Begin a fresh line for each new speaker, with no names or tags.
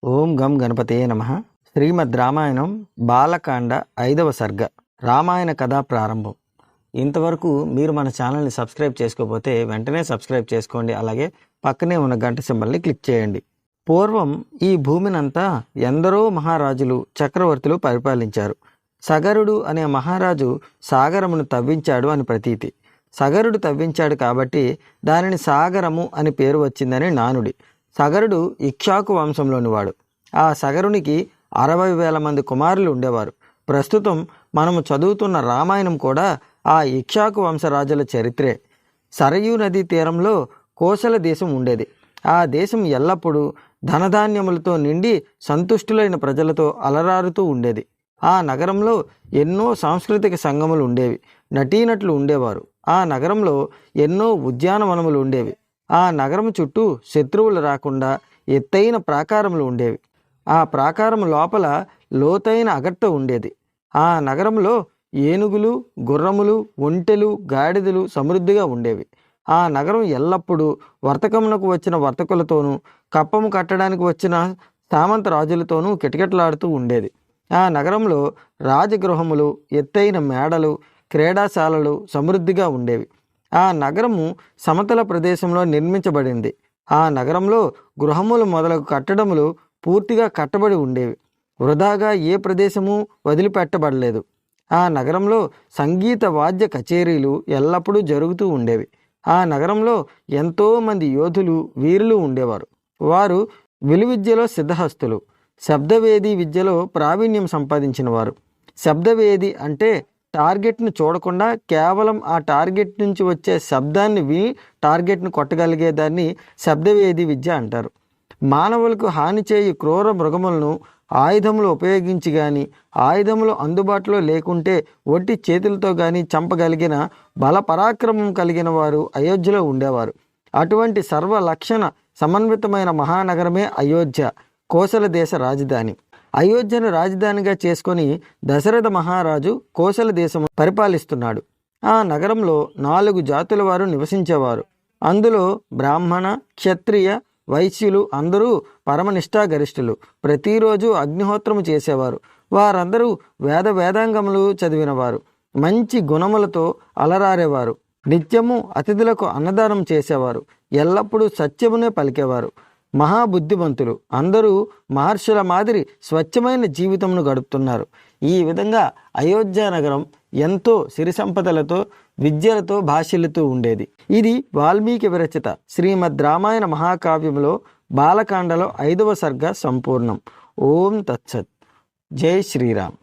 ఓం గం గణపతయే నమః. శ్రీమద్ రామాయణం బాలకాండ 5వ సర్గ. రామాయణ కథా ప్రారంభం. ఇంతవరకు మీరు మన ఛానల్ని సబ్స్క్రైబ్ చేసుకోకపోతే వెంటనే సబ్స్క్రైబ్ చేసుకోండి. అలాగే పక్కనే ఉన్న గంట సింబల్ని క్లిక్ చేయండి. పూర్వం ఈ భూమినంతా ఎందరో మహారాజులు చక్రవర్తులు పరిపాలించారు. సగరుడు అనే మహారాజు సాగరమును తవ్వించాడు అని ప్రతీతి. సగరుడు తవ్వించాడు కాబట్టి దానిని సాగరము అని పేరు వచ్చిందని నానుడి. సగరుడు ఇక్ష్వాకు వంశంలోనివాడు. ఆ సగరునికి 60,000 మంది కుమారులు ఉండేవారు. ప్రస్తుతం మనము చదువుతున్న రామాయణం కూడా ఆ ఇక్ష్వాకు వంశరాజుల చరిత్రే. సరయూ నదీ తీరంలో కోసల దేశం ఉండేది. ఆ దేశం ఎల్లప్పుడూ ధనధాన్యములతో నిండి సంతుష్టులైన ప్రజలతో అలరారుతూ ఉండేది. ఆ నగరంలో ఎన్నో సాంస్కృతిక సంఘములు ఉండేవి. నటీనటులు ఉండేవారు. ఆ నగరంలో ఎన్నో ఉద్యానవనములు ఉండేవి. ఆ నగరం చుట్టూ శత్రువులు రాకుండా ఎత్తైన ప్రాకారములు ఉండేవి. ఆ ప్రాకారం లోపల లోతైన అగట్ట ఉండేది. ఆ నగరంలో ఏనుగులు, గుర్రములు, ఒంటెలు, గాడిదలు సమృద్ధిగా ఉండేవి. ఆ నగరం ఎల్లప్పుడూ వర్తకమునకు వచ్చిన వర్తకులతోనూ కప్పము కట్టడానికి వచ్చిన సామంత రాజులతోనూ కిటకిటలాడుతూ ఉండేది. ఆ నగరంలో రాజగృహములు, ఎత్తైన మేడలు, క్రీడాశాలలు సమృద్ధిగా ఉండేవి. ఆ నగరము సమతల ప్రదేశంలో నిర్మించబడింది. ఆ నగరంలో గృహములు మొదలగు కట్టడములు పూర్తిగా కట్టబడి ఉండేవి. వృధాగా ఏ ప్రదేశము వదిలిపెట్టబడలేదు. ఆ నగరంలో సంగీత వాద్య కచేరీలు ఎల్లప్పుడూ జరుగుతూ ఉండేవి. ఆ నగరంలో ఎంతోమంది యోధులు, వీరులు ఉండేవారు. వారు విలువిద్యలో సిద్ధహస్తులు, శబ్దవేది విద్యలో ప్రావీణ్యం సంపాదించిన వారు. శబ్దవేది అంటే టార్గెట్ను చూడకుండా కేవలం ఆ టార్గెట్ నుంచి వచ్చే శబ్దాన్ని విని టార్గెట్ను కొట్టగలిగేదాన్ని శబ్దవేది విద్య అంటారు. మానవులకు హాని చేయు క్రూర మృగములను ఆయుధములు ఉపయోగించి కానీ, ఆయుధములు అందుబాటులో లేకుంటే ఒట్టి చేతులతో కానీ చంపగలిగిన బల పరాక్రమం కలిగిన వారు అయోధ్యలో ఉండేవారు. అటువంటి సర్వలక్షణ సమన్వితమైన మహానగరమే అయోధ్య, కోసల దేశ రాజధాని. అయోధ్యను రాజధానిగా చేసుకొని దశరథ మహారాజు కోసల దేశము పరిపాలిస్తున్నాడు. ఆ నగరంలో 4 జాతుల వారు నివసించేవారు. అందులో బ్రాహ్మణ, క్షత్రియ, వైశ్యులు అందరూ పరమనిష్ఠాగరిష్ఠులు. ప్రతిరోజు అగ్నిహోత్రము చేసేవారు. వారందరూ వేదాంగములు చదివినవారు. మంచి గుణములతో అలరారేవారు. నిత్యము అతిథులకు అన్నదానం చేసేవారు. ఎల్లప్పుడూ సత్యమునే పలికేవారు. మహాబుద్ధిమంతులు. అందరూ మహర్షుల మాదిరి స్వచ్ఛమైన జీవితంను గడుపుతున్నారు. ఈ విధంగా అయోధ్య నగరం ఎంతో సిరి సంపదలతో, విద్యలతో భాషిల్లుతూ ఉండేది. ఇది వాల్మీకి విరచిత శ్రీమద్ రామాయణ మహాకావ్యంలో బాలకాండలో 5వ సర్గ సంపూర్ణం. ఓం తత్సత్. జై శ్రీరామ్.